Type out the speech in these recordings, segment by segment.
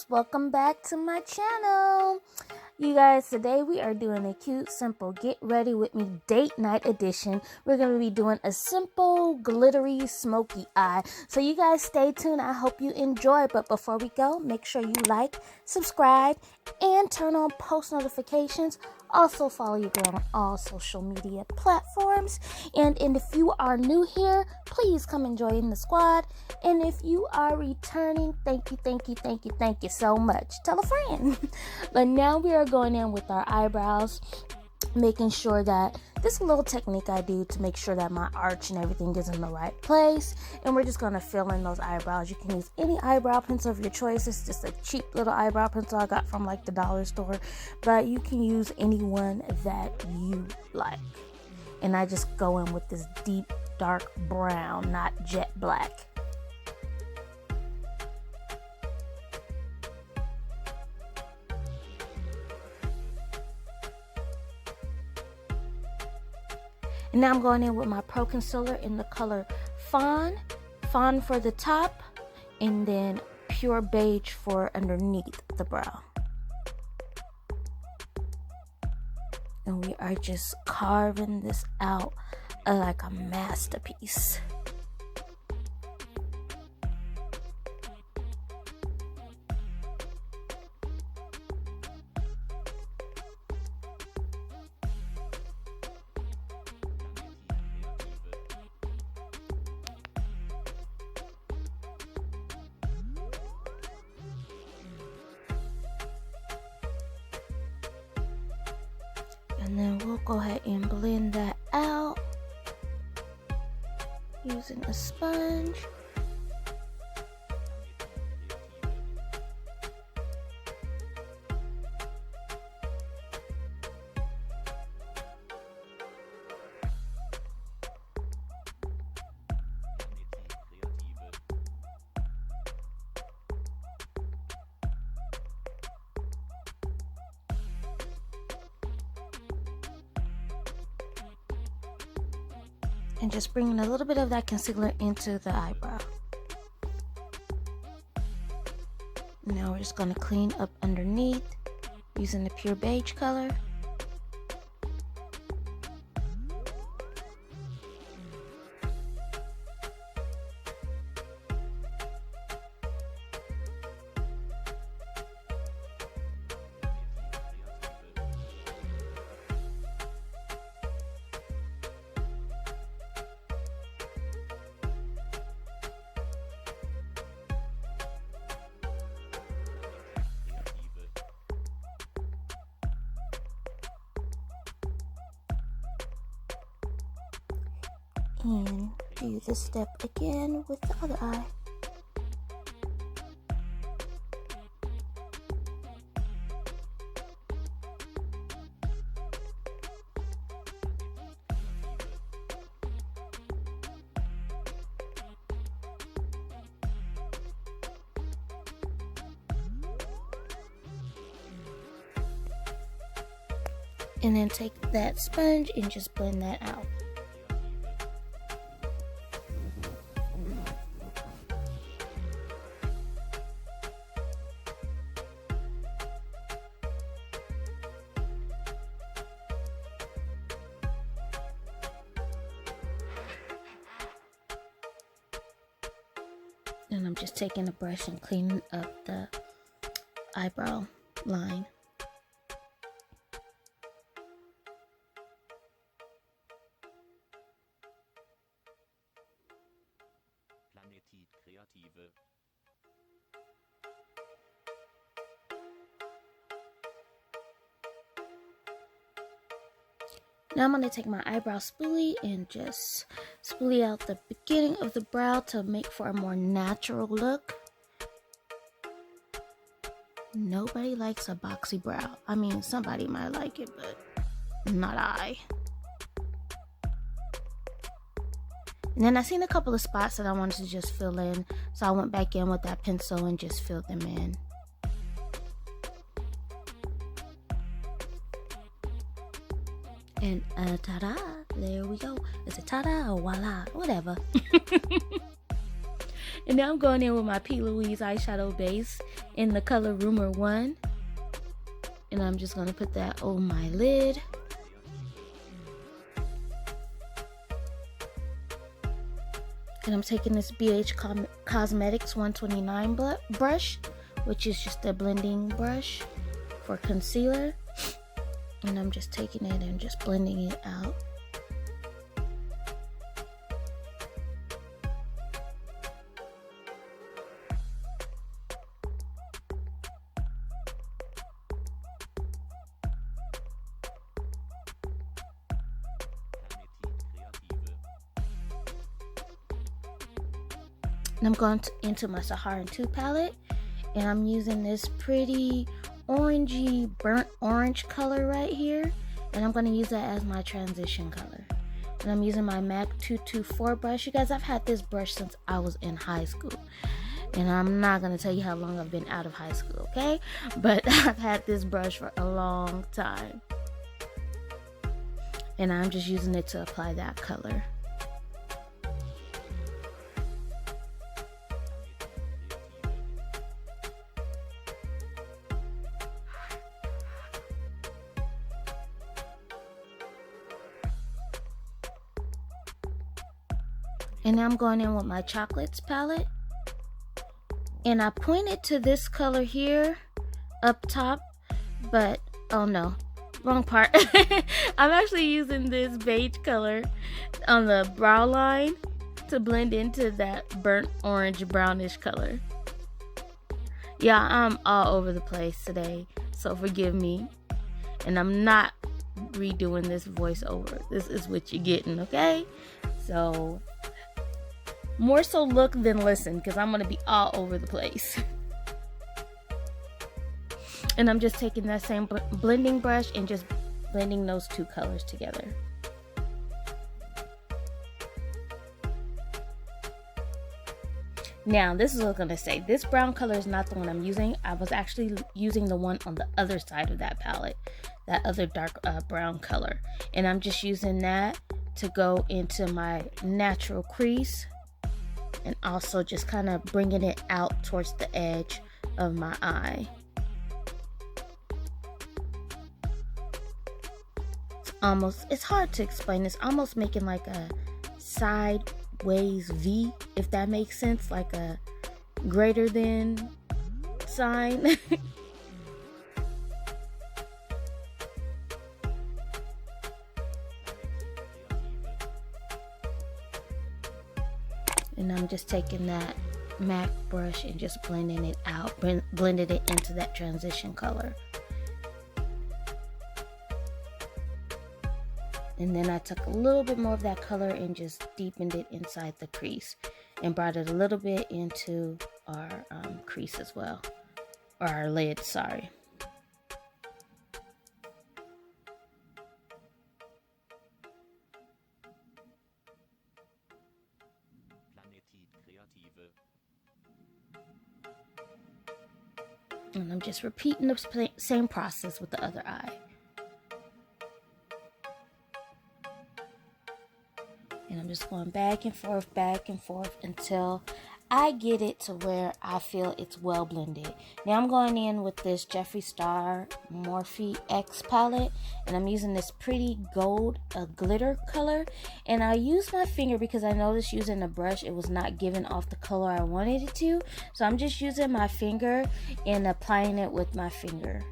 loves, welcome back to my channel. You guys, today we are doing a cute, simple get ready with me date night edition. We're going to be doing a simple, glittery, smoky eye. So you guys stay tuned. I hope you enjoy. But before we go, make sure you like, subscribe, and turn on post notifications. Also follow your girl on all social media platforms. And if you are new here, please come and join the squad. And if you are returning, thank you so much. Tell a friend. But now we are going in with our eyebrows, making sure that this is a little technique I do to make sure that my arch and everything is in the right place. And we're just going to fill in those eyebrows. You can use any eyebrow pencil of your choice. It's just a cheap little eyebrow pencil I got from like the dollar store, but you can use any one that you like. And I just go in with this deep dark brown, not jet black. And now I'm going in with my Pro Concealer in the color Fawn for the top, and then Pure Beige for underneath the brow. And we are just carving this out like a masterpiece. And then we'll go ahead and blend that out using a sponge. And just bringing a little bit of that concealer into the eyebrow. Now we're just going to clean up underneath using the Pure Beige color. And do this step again with the other eye. And then take that sponge and just blend that out. And I'm just taking a brush and cleaning up the eyebrow line. Now I'm going to take my eyebrow spoolie and just spoolie out the beginning of the brow to make for a more natural look. Nobody likes a boxy brow. I mean, somebody might like it, but not I. And then I seen a couple of spots that I wanted to just fill in, so I went back in with that pencil and just filled them in. And ta-da, there we go. Is it ta-da or voila? Whatever. And now I'm going in with my P. Louise eyeshadow base in the color Rumor 1. And I'm just going to put that on my lid. And I'm taking this BH Cosmetics 129 brush, which is just a blending brush for concealer. And I'm just taking it and just blending it out. And I'm going into my Saharan 2 palette, and I'm using this pretty orangey burnt orange color right here, and I'm going to use that as my transition color. And I'm using my MAC 224 brush. You guys, I've had this brush since I was in high school, and I'm not going to tell you how long I've been out of high school, okay? But I've had this brush for a long time, and I'm just using it to apply that color. And now I'm going in with my Chocolates palette. And I pointed to this color here up top, but oh no, wrong part. I'm actually using this beige color on the brow line to blend into that burnt orange brownish color. Yeah, I'm all over the place today, so forgive me. And I'm not redoing this voiceover. This is what you're getting, okay? So more so look than listen, because I'm going to be all over the place. And I'm just taking that same blending brush and just blending those two colors together. Now, this is what I'm going to say. This brown color is not the one I'm using. I was actually using the one on the other side of that palette, that other dark brown color. And I'm just using that to go into my natural crease, and also just kind of bringing it out towards the edge of my eye. It's hard to explain. It's almost making like a sideways V, if that makes sense, like a greater than sign. And I'm just taking that MAC brush and just blending it out, blended it into that transition color. And then I took a little bit more of that color and just deepened it inside the crease and brought it a little bit into our crease as well, or our lid, sorry. And I'm just repeating the same process with the other eye. And I'm just going back and forth until I get it to where I feel it's well blended. Now I'm going in with this Jeffree Star Morphe X palette, and I'm using this pretty gold glitter color. And I use my finger because I noticed using a brush it was not giving off the color I wanted it to. So I'm just using my finger and applying it with my finger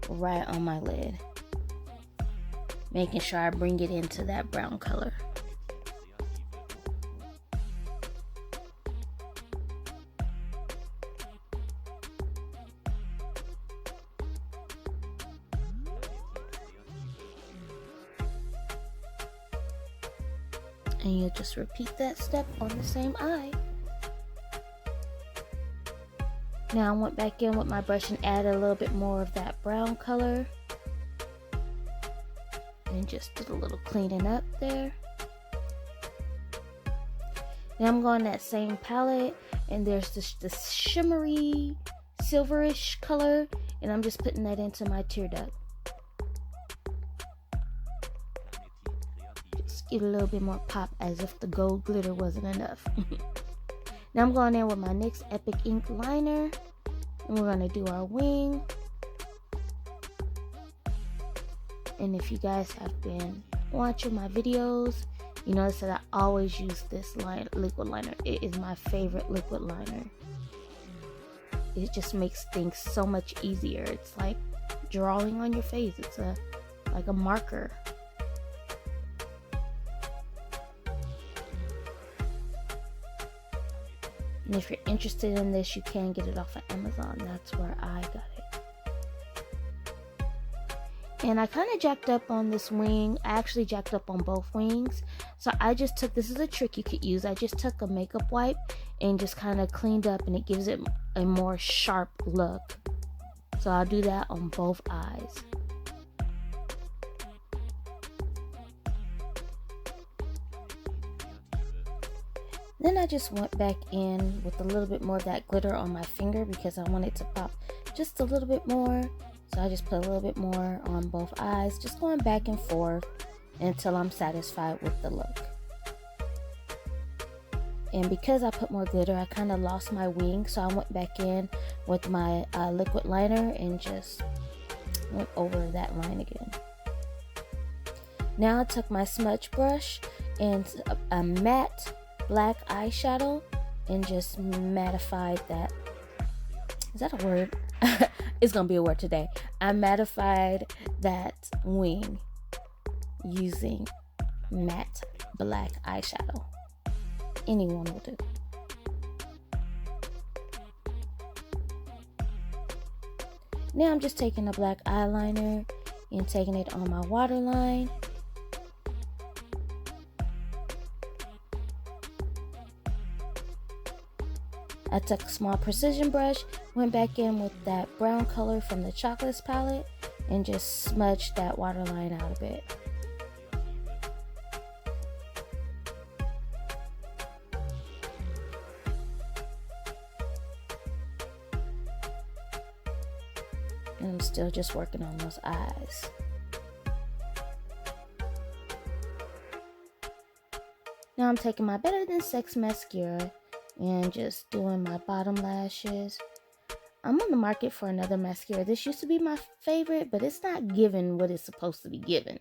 right on my lid, making sure I bring it into that brown color. And you just repeat that step on the same eye. Now I went back in with my brush and added a little bit more of that brown color. And just did a little cleaning up there. Now I'm going that same palette, and there's this shimmery, silverish color, and I'm just putting that into my tear duct. Just give it a little bit more pop, as if the gold glitter wasn't enough. Now I'm going in with my NYX Epic Ink liner, and we're going to do our wing. And if you guys have been watching my videos, you notice that I always use this liquid liner. It is my favorite liquid liner. It just makes things so much easier. It's like drawing on your face. It's like a marker. And if you're interested in this, you can get it off of Amazon. That's where I got it. And I kind of jacked up on this wing. I actually jacked up on both wings. So I just took, this is a trick you could use. I just took a makeup wipe and just kind of cleaned up, and it gives it a more sharp look. So I'll do that on both eyes. Then I just went back in with a little bit more of that glitter on my finger because I want it to pop just a little bit more. So I just put a little bit more on both eyes, just going back and forth until I'm satisfied with the look. And because I put more glitter, I kind of lost my wing, so I went back in with my liquid liner and just went over that line again. Now I took my smudge brush and a matte black eyeshadow and just mattified that. Is that a word? It's gonna be a word today. I mattified that wing using matte black eyeshadow. Anyone will do. Now I'm just taking a black eyeliner and taking it on my waterline. I took a small precision brush, went back in with that brown color from the Chocolates palette, and just smudged that waterline out a bit. And I'm still just working on those eyes. Now I'm taking my Better Than Sex mascara and just doing my bottom lashes. I'm on the market for another mascara. This used to be my favorite, but it's not giving what it's supposed to be giving.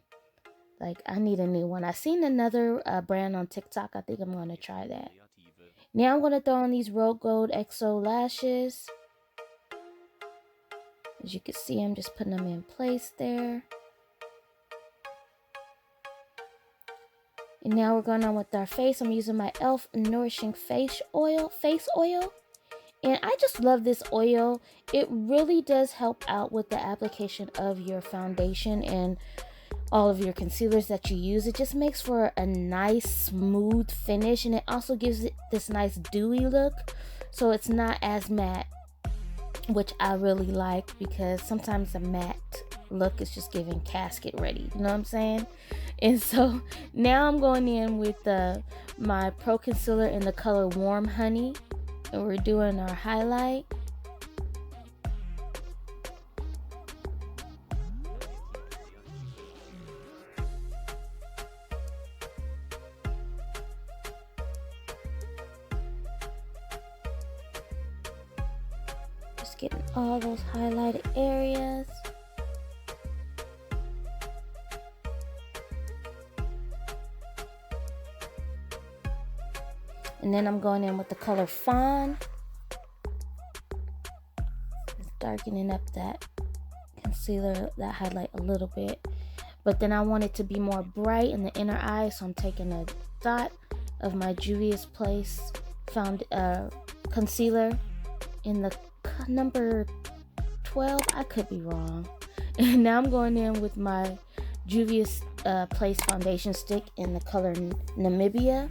Like, I need a new one. I seen another brand on TikTok. I think I'm going to try that. Now I'm going to throw on these Rose Gold XO lashes. As you can see, I'm just putting them in place there. And now we're going on with our face. I'm using my e.l.f. Nourishing face oil. And I just love this oil. It really does help out with the application of your foundation and all of your concealers that you use. It just makes for a nice smooth finish, and it also gives it this nice dewy look. So it's not as matte, which I really like, because sometimes the matte look is just giving casket ready, you know what I'm saying? And so now I'm going in with my Pro Concealer in the color Warm Honey, and we're doing our highlight. Just getting all those highlighted areas. And then I'm going in with the color Fawn. Just darkening up that concealer, that highlight a little bit. But then I want it to be more bright in the inner eye, so I'm taking a dot of my Juvia's Place concealer in the number 12. I could be wrong. And now I'm going in with my Juvia's Place foundation stick in the color Namibia.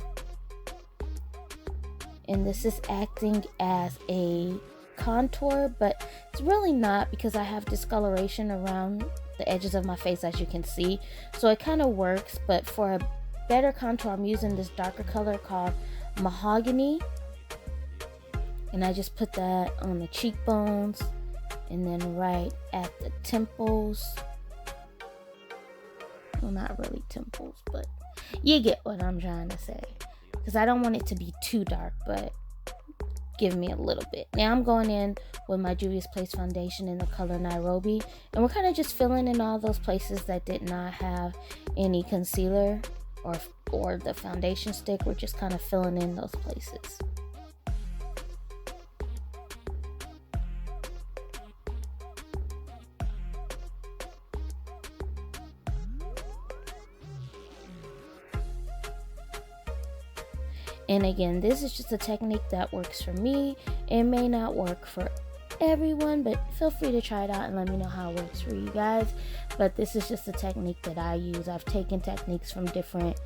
And this is acting as a contour, but it's really not, because I have discoloration around the edges of my face, as you can see. So it kind of works, but for a better contour, I'm using this darker color called Mahogany. And I just put that on the cheekbones and then right at the temples. Well, not really temples, but you get what I'm trying to say. Because I don't want it to be too dark, but give me a little bit. Now I'm going in with my Juvia's Place foundation in the color Nairobi, and we're kind of just filling in all those places that did not have any concealer or the foundation stick. We're just kind of filling in those places. And again, this is just a technique that works for me. It may not work for everyone, but feel free to try it out and let me know how it works for you guys. But this is just a technique that I use. I've taken techniques from different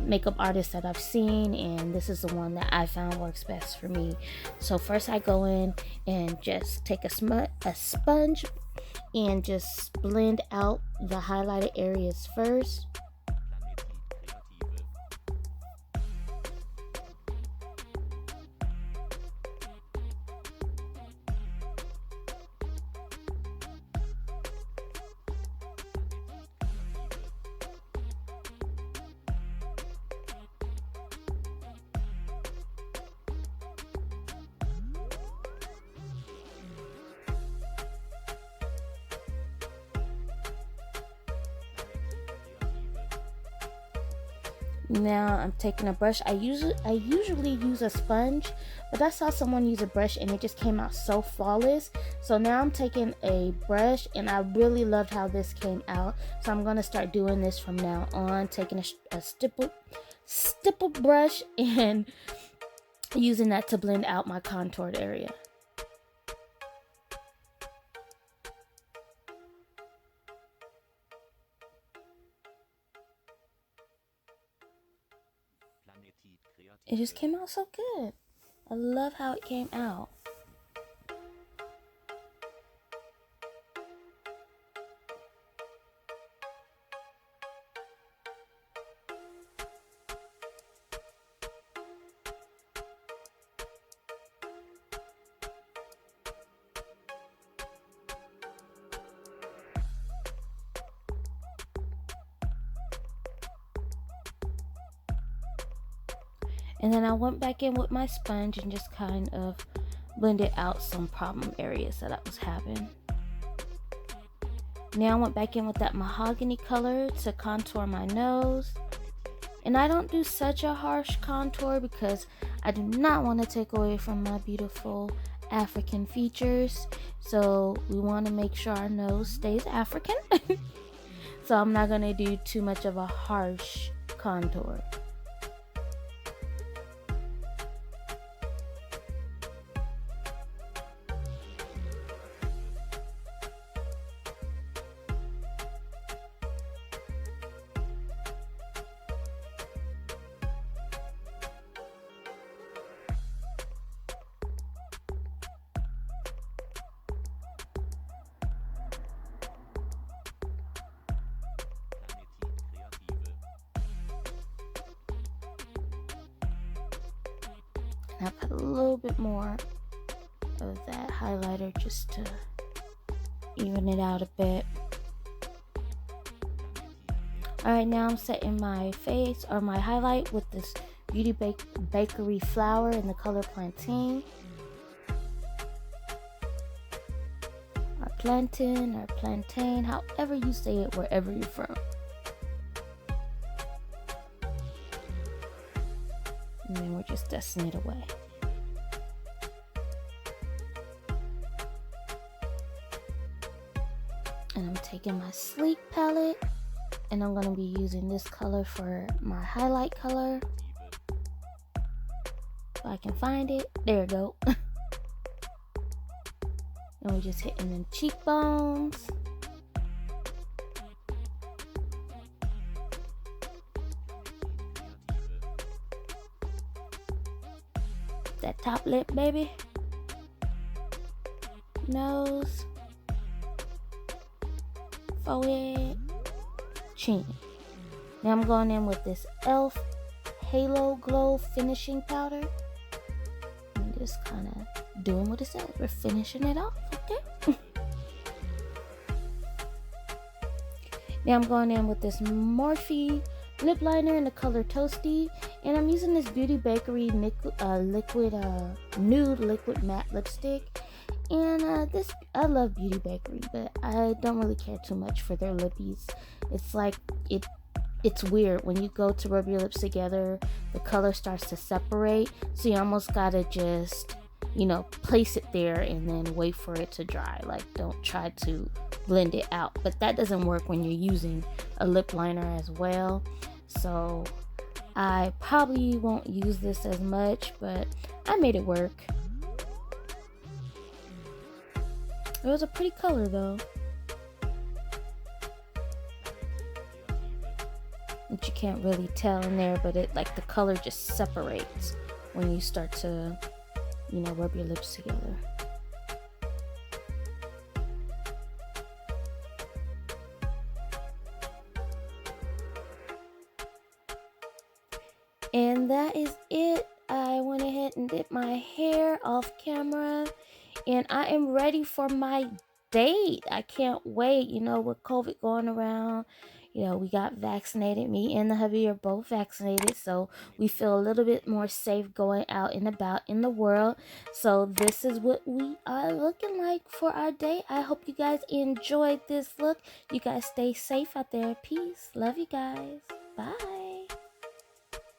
makeup artists that I've seen, and this is the one that I found works best for me. So first I go in and just take a sponge and just blend out the highlighted areas first. Now I'm taking a brush. I usually use a sponge, but I saw someone use a brush and it just came out so flawless. So now I'm taking a brush, and I really loved how this came out. So I'm gonna start doing this from now on, taking a stipple brush and using that to blend out my contoured area. It just came out so good. I love how it came out. And then I went back in with my sponge and just kind of blended out some problem areas that I was having. Now I went back in with that mahogany color to contour my nose. And I don't do such a harsh contour because I do not want to take away from my beautiful African features. So we want to make sure our nose stays African. So I'm not going to do too much of a harsh contour. I put a little bit more of that highlighter just to even it out a bit. Alright, now I'm setting my face or my highlight with this Beauty Bakery flower in the color Plantain. Or plantain, however you say it wherever you're from. And then we're just dusting it away. And I'm taking my Sleek palette, and I'm going to be using this color for my highlight color. If I can find it. There we go. And we're just hitting them cheekbones. That top lip, baby. Nose. Forehead. Chin. Now I'm going in with this e.l.f. Halo Glow finishing powder. And just kind of doing what it says. We're finishing it off, okay? Now I'm going in with this Morphe lip liner in the color Toasty, and I'm using this Beauty Bakery nude liquid matte lipstick. And this, I love Beauty Bakery, but I don't really care too much for their lippies. It's like it's weird when you go to rub your lips together, the color starts to separate, so you almost gotta just, place it there and then wait for it to dry. Like, don't try to blend it out, but that doesn't work when you're using a lip liner as well. So I probably won't use this as much, but I made it work. It was a pretty color though. Which you can't really tell in there, but it, like, the color just separates when you start to, rub your lips together. And that is it. I went ahead and did my hair off camera, and I am ready for my date. I can't wait. With COVID going around, we got vaccinated. Me and the hubby are both vaccinated, so we feel a little bit more safe going out and about in the world. So this is what we are looking like for our date. I hope you guys enjoyed this look. You guys stay safe out there. Peace. Love you guys. Bye.